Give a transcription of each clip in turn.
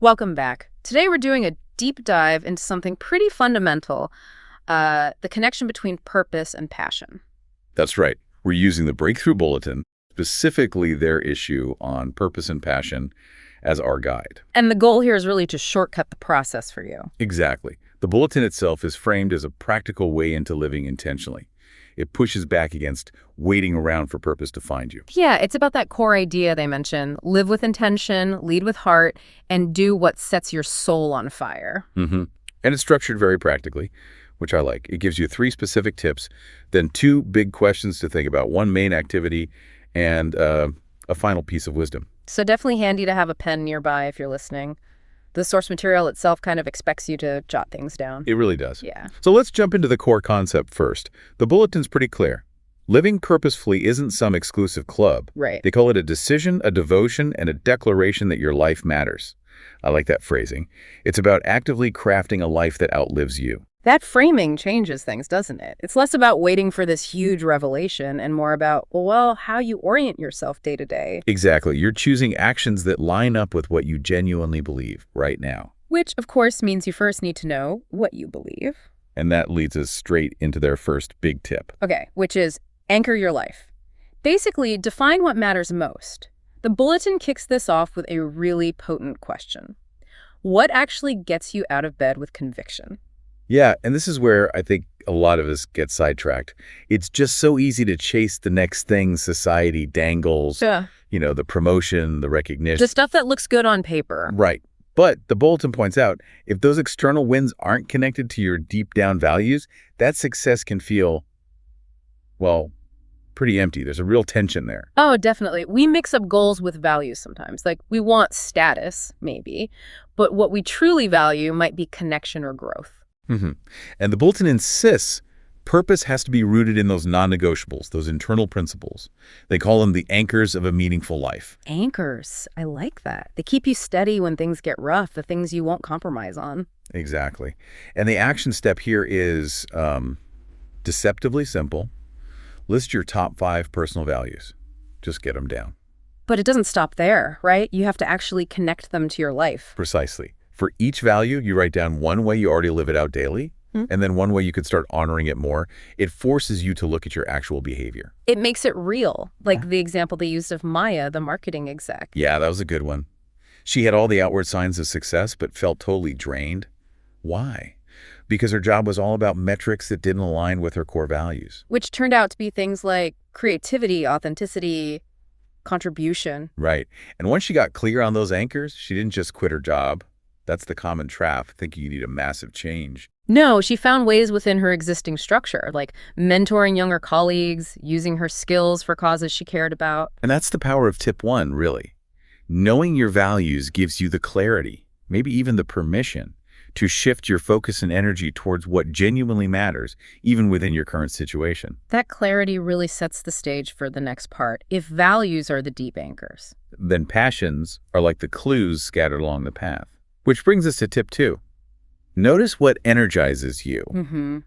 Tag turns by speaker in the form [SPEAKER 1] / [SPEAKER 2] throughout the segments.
[SPEAKER 1] Welcome back. Today we're doing a deep dive into something pretty fundamental, the connection between purpose and passion.
[SPEAKER 2] That's right. We're using the Breakthrough Bulletin, specifically their issue on purpose and passion, as our guide.
[SPEAKER 1] And the goal here is really to shortcut the process for you.
[SPEAKER 2] Exactly. The bulletin itself is framed as a practical way into living intentionally. It pushes back against waiting around for purpose to find you.
[SPEAKER 1] Yeah, it's about that core idea they mention: live with intention, lead with heart, and do what sets your soul on fire.
[SPEAKER 2] And it's structured very practically, which I like. It gives you 3 specific tips, then 2 big questions to think about, 1 main activity, and a final piece of wisdom.
[SPEAKER 1] So definitely handy to have a pen nearby if you're listening. The source material itself kind of expects you to jot things down.
[SPEAKER 2] It really does.
[SPEAKER 1] Yeah.
[SPEAKER 2] So let's jump into the core concept first. The bulletin's pretty clear. Living purposefully isn't some exclusive club.
[SPEAKER 1] Right.
[SPEAKER 2] They call it a decision, a devotion, and a declaration that your life matters. I like that phrasing. It's about actively crafting a life that outlives you.
[SPEAKER 1] That framing changes things, doesn't it? It's less about waiting for this huge revelation and more about, well, how you orient yourself day to day.
[SPEAKER 2] Exactly. You're choosing actions that line up with what you genuinely believe right now.
[SPEAKER 1] Which, of course, means you first need to know what you believe.
[SPEAKER 2] And that leads us straight into their first big tip.
[SPEAKER 1] Okay, which is anchor your life. Basically, define what matters most. The bulletin kicks this off with a really potent question. What actually gets you out of bed with conviction?
[SPEAKER 2] Yeah, and this is where I think a lot of us get sidetracked. It's just so easy to chase the next thing society dangles, the promotion, the recognition.
[SPEAKER 1] The stuff that looks good on paper.
[SPEAKER 2] Right. But the bulletin points out, if those external wins aren't connected to your deep down values, that success can feel, well, pretty empty. There's a real tension there.
[SPEAKER 1] Oh, definitely. We mix up goals with values sometimes. Like, we want status, maybe, but what we truly value might be connection or growth.
[SPEAKER 2] And the bulletin insists purpose has to be rooted in those non-negotiables, those internal principles. They call them the anchors of a meaningful life.
[SPEAKER 1] Anchors. I like that. They keep you steady when things get rough, the things you won't compromise on.
[SPEAKER 2] Exactly. And the action step here is deceptively simple. List your top 5 personal values. Just get them down.
[SPEAKER 1] But it doesn't stop there, right? You have to actually connect them to your life.
[SPEAKER 2] Precisely. For each value, you write down one way you already live it out daily, and then one way you could start honoring it more. It forces you to look at your actual behavior.
[SPEAKER 1] It makes it real, like the example they used of Maya, the marketing exec.
[SPEAKER 2] Yeah, that was a good one. She had all the outward signs of success, but felt totally drained. Why? Because her job was all about metrics that didn't align with her core values.
[SPEAKER 1] Which turned out to be things like creativity, authenticity, contribution.
[SPEAKER 2] Right. And once she got clear on those anchors, she didn't just quit her job. That's the common trap, thinking you need a massive change.
[SPEAKER 1] No, she found ways within her existing structure, like mentoring younger colleagues, using her skills for causes she cared about.
[SPEAKER 2] And that's the power of tip 1, really. Knowing your values gives you the clarity, maybe even the permission, to shift your focus and energy towards what genuinely matters, even within your current situation.
[SPEAKER 1] That clarity really sets the stage for the next part. If values are the deep anchors,
[SPEAKER 2] then passions are like the clues scattered along the path. Which brings us to tip 2. Notice what energizes you.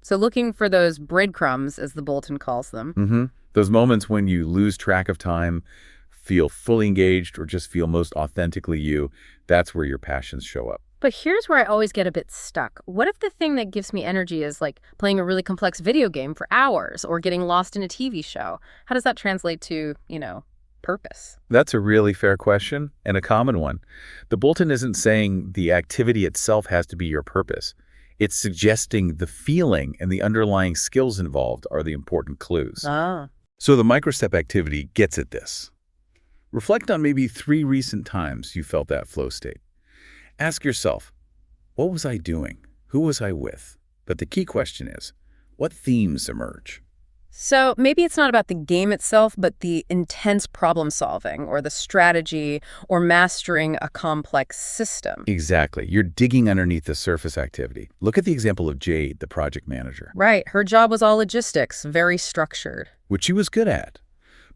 [SPEAKER 1] So looking for those breadcrumbs, as the bulletin calls them.
[SPEAKER 2] Those moments when you lose track of time, feel fully engaged, or just feel most authentically you, that's where your passions show up.
[SPEAKER 1] But here's where I always get a bit stuck. What if the thing that gives me energy is like playing a really complex video game for hours or getting lost in a TV show? How does that translate to, purpose?
[SPEAKER 2] That's a really fair question, and a common one. The bulletin isn't saying the activity itself has to be your purpose. It's suggesting the feeling and the underlying skills involved are the important clues. So the microstep activity gets at this. Reflect on maybe 3 recent times you felt that flow state. Ask yourself, what was I doing? Who was I with? But the key question is, what themes emerge?
[SPEAKER 1] So maybe it's not about the game itself, but the intense problem solving or the strategy or mastering a complex system.
[SPEAKER 2] Exactly. You're digging underneath the surface activity. Look at the example of Jade, the project manager.
[SPEAKER 1] Right. Her job was all logistics, very structured.
[SPEAKER 2] Which she was good at.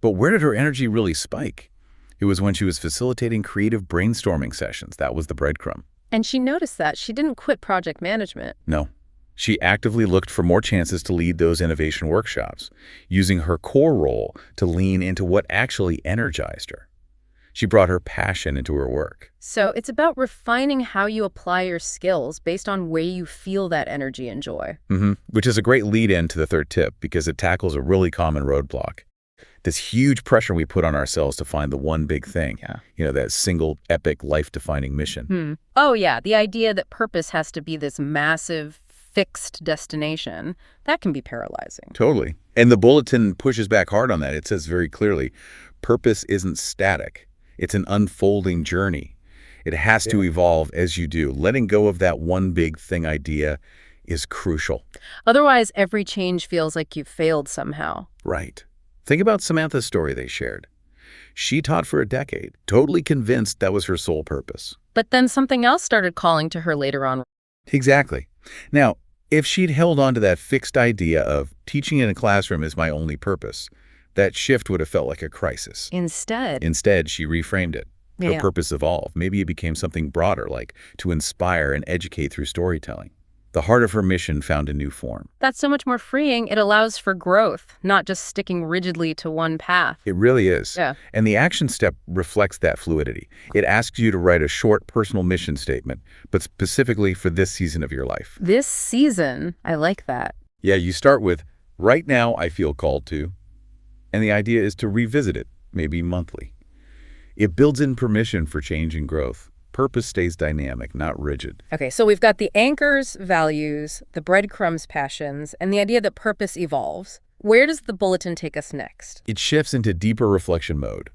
[SPEAKER 2] But where did her energy really spike? It was when she was facilitating creative brainstorming sessions. That was the breadcrumb.
[SPEAKER 1] And she noticed that. She didn't quit project management.
[SPEAKER 2] No. She actively looked for more chances to lead those innovation workshops, using her core role to lean into what actually energized her. She brought her passion into her work.
[SPEAKER 1] So it's about refining how you apply your skills based on where you feel that energy and joy.
[SPEAKER 2] Which is a great lead-in to the third tip because it tackles a really common roadblock. This huge pressure we put on ourselves to find the one big thing. Yeah. That single, epic, life-defining mission.
[SPEAKER 1] Oh, yeah. The idea that purpose has to be this massive, fixed destination, that can be paralyzing.
[SPEAKER 2] Totally. And the bulletin pushes back hard on that. It says very clearly, purpose isn't static. It's an unfolding journey. It has to evolve as you do. Letting go of that one big thing idea is crucial.
[SPEAKER 1] Otherwise, every change feels like you've failed somehow.
[SPEAKER 2] Right. Think about Samantha's story they shared. She taught for a decade, totally convinced that was her sole purpose.
[SPEAKER 1] But then something else started calling to her later on.
[SPEAKER 2] Exactly. Now, if she'd held on to that fixed idea of teaching in a classroom is my only purpose, that shift would have felt like a crisis.
[SPEAKER 1] Instead,
[SPEAKER 2] she reframed it. Her purpose evolved. Maybe it became something broader, like to inspire and educate through storytelling. The heart of her mission found a new form.
[SPEAKER 1] That's so much more freeing. It allows for growth, not just sticking rigidly to one path.
[SPEAKER 2] It really is.
[SPEAKER 1] Yeah.
[SPEAKER 2] And the action step reflects that fluidity. It asks you to write a short personal mission statement, but specifically for this season of your life.
[SPEAKER 1] This season, I like that.
[SPEAKER 2] Yeah, you start with, right now I feel called to, and the idea is to revisit it, maybe monthly. It builds in permission for change and growth. Purpose stays dynamic, not rigid.
[SPEAKER 1] Okay, so we've got the anchors, values, the breadcrumbs, passions, and the idea that purpose evolves. Where does the bulletin take us next?
[SPEAKER 2] It shifts into deeper reflection mode,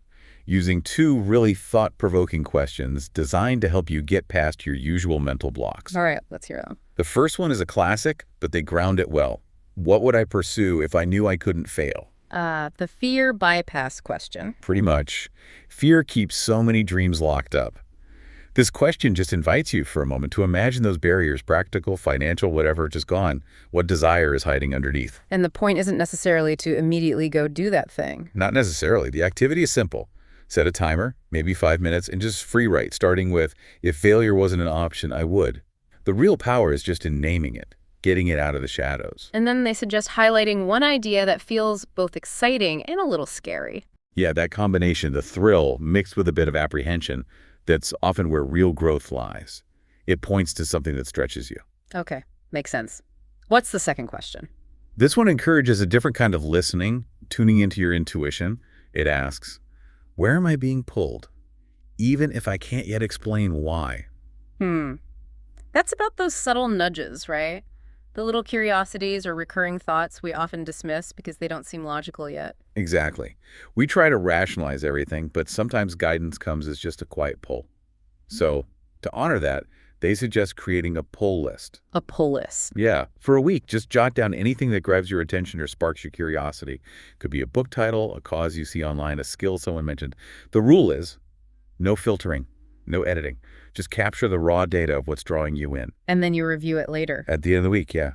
[SPEAKER 2] using two really thought-provoking questions designed to help you get past your usual mental blocks.
[SPEAKER 1] All right, let's hear them.
[SPEAKER 2] The first one is a classic, but they ground it well. What would I pursue if I knew I couldn't fail?
[SPEAKER 1] The fear bypass question.
[SPEAKER 2] Pretty much. Fear keeps so many dreams locked up. This question just invites you for a moment to imagine those barriers, practical, financial, whatever, just gone. What desire is hiding underneath?
[SPEAKER 1] And the point isn't necessarily to immediately go do that thing.
[SPEAKER 2] Not necessarily. The activity is simple. Set a timer, maybe 5 minutes, and just free write, starting with, if failure wasn't an option, I would. The real power is just in naming it, getting it out of the shadows.
[SPEAKER 1] And then they suggest highlighting one idea that feels both exciting and a little scary.
[SPEAKER 2] Yeah, that combination, the thrill mixed with a bit of apprehension, that's often where real growth lies. It points to something that stretches you.
[SPEAKER 1] Okay, makes sense. What's the second question?
[SPEAKER 2] This one encourages a different kind of listening, tuning into your intuition. It asks, where am I being pulled? Even if I can't yet explain why.
[SPEAKER 1] That's about those subtle nudges, right? The little curiosities or recurring thoughts we often dismiss because they don't seem logical yet.
[SPEAKER 2] Exactly. We try to rationalize everything, but sometimes guidance comes as just a quiet pull. So, to honor that, they suggest creating a pull list.
[SPEAKER 1] A pull list.
[SPEAKER 2] Yeah. For a week, just jot down anything that grabs your attention or sparks your curiosity. Could be a book title, a cause you see online, a skill someone mentioned. The rule is no filtering, no editing. Just capture the raw data of what's drawing you in.
[SPEAKER 1] And then you review it later.
[SPEAKER 2] At the end of the week, yeah.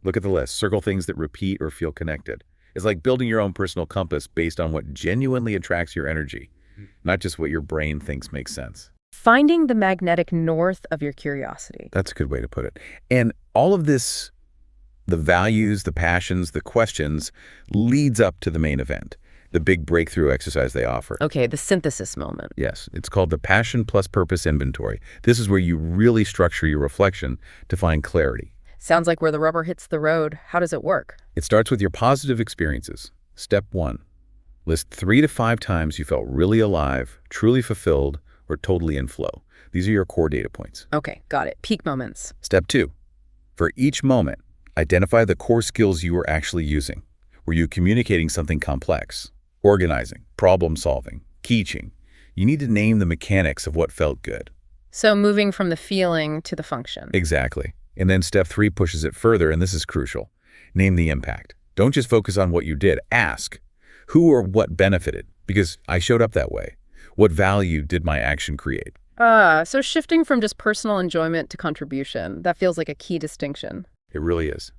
[SPEAKER 2] Look at the list. Circle things that repeat or feel connected. It's like building your own personal compass based on what genuinely attracts your energy, not just what your brain thinks makes sense.
[SPEAKER 1] Finding the magnetic north of your curiosity.
[SPEAKER 2] That's a good way to put it. And all of this, the values, the passions, the questions, leads up to the main event, the big breakthrough exercise they offer.
[SPEAKER 1] Okay, the synthesis moment.
[SPEAKER 2] Yes, it's called the Passion Plus Purpose Inventory. This is where you really structure your reflection to find clarity.
[SPEAKER 1] Sounds like where the rubber hits the road. How does it work?
[SPEAKER 2] It starts with your positive experiences. Step 1, list 3 to 5 times you felt really alive, truly fulfilled, or totally in flow. These are your core data points.
[SPEAKER 1] Okay, got it. Peak moments.
[SPEAKER 2] Step 2, for each moment, identify the core skills you were actually using. Were you communicating something complex? Organizing, problem solving, teaching. You need to name the mechanics of what felt good.
[SPEAKER 1] So moving from the feeling to the function.
[SPEAKER 2] Exactly. And then step 3 pushes it further, and this is crucial. Name the impact. Don't just focus on what you did. Ask, who or what benefited? Because I showed up that way. What value did my action create?
[SPEAKER 1] So shifting from just personal enjoyment to contribution, that feels like a key distinction.
[SPEAKER 2] It really is.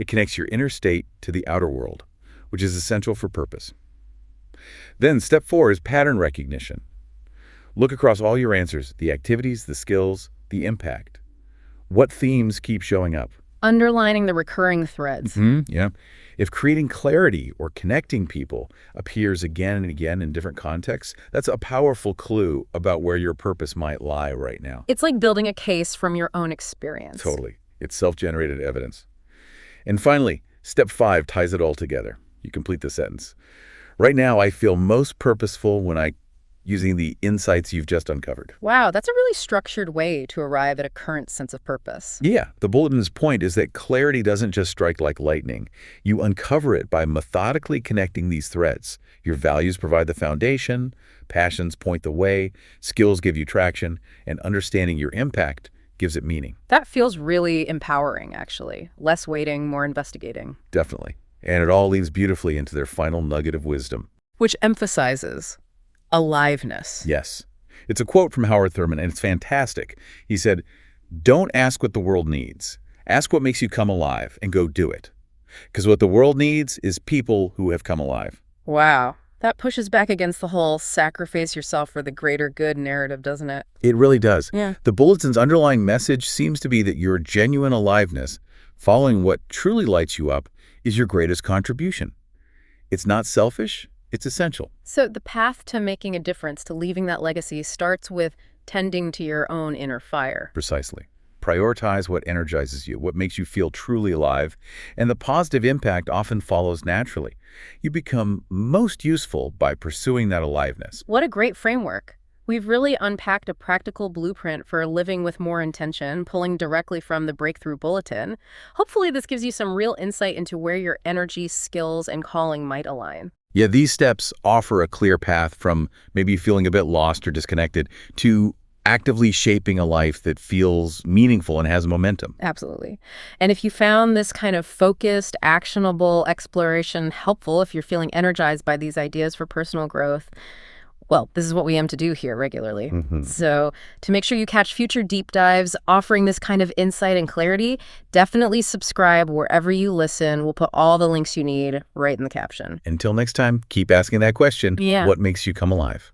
[SPEAKER 2] It connects your inner state to the outer world, which is essential for purpose. Then step 4 is pattern recognition. Look across all your answers, the activities, the skills, the impact. What themes keep showing up?
[SPEAKER 1] Underlining the recurring threads.
[SPEAKER 2] Yeah. If creating clarity or connecting people appears again and again in different contexts, that's a powerful clue about where your purpose might lie right now.
[SPEAKER 1] It's like building a case from your own experience.
[SPEAKER 2] Totally. It's self-generated evidence. And finally, step 5 ties it all together. You complete the sentence. Right now, I feel most purposeful when using the insights you've just uncovered.
[SPEAKER 1] Wow, that's a really structured way to arrive at a current sense of purpose.
[SPEAKER 2] Yeah, the bulletin's point is that clarity doesn't just strike like lightning. You uncover it by methodically connecting these threads. Your values provide the foundation, passions point the way, skills give you traction, and understanding your impact gives it meaning.
[SPEAKER 1] That feels really empowering, actually. Less waiting, more investigating.
[SPEAKER 2] Definitely. And it all leads beautifully into their final nugget of wisdom.
[SPEAKER 1] Which emphasizes aliveness.
[SPEAKER 2] Yes. It's a quote from Howard Thurman, and it's fantastic. He said, "Don't ask what the world needs. Ask what makes you come alive and go do it. Because what the world needs is people who have come alive."
[SPEAKER 1] Wow. That pushes back against the whole sacrifice yourself for the greater good narrative, doesn't it?
[SPEAKER 2] It really does.
[SPEAKER 1] Yeah.
[SPEAKER 2] The bulletin's underlying message seems to be that your genuine aliveness, following what truly lights you up, is your greatest contribution. It's not selfish. It's essential.
[SPEAKER 1] So the path to making a difference, to leaving that legacy, starts with tending to your own inner fire.
[SPEAKER 2] Precisely. Prioritize what energizes you, what makes you feel truly alive, and the positive impact often follows naturally. You become most useful by pursuing that aliveness.
[SPEAKER 1] What a great framework. We've really unpacked a practical blueprint for living with more intention, pulling directly from the Breakthrough Bulletin. Hopefully this gives you some real insight into where your energy, skills, and calling might align.
[SPEAKER 2] Yeah, these steps offer a clear path from maybe feeling a bit lost or disconnected to actively shaping a life that feels meaningful and has momentum.
[SPEAKER 1] Absolutely. And if you found this kind of focused, actionable exploration helpful, if you're feeling energized by these ideas for personal growth, well, this is what we aim to do here regularly. So to make sure you catch future deep dives offering this kind of insight and clarity, definitely subscribe wherever you listen. We'll put all the links you need right in the caption.
[SPEAKER 2] Until next time, keep asking that question,
[SPEAKER 1] Yeah.
[SPEAKER 2] what makes you come alive?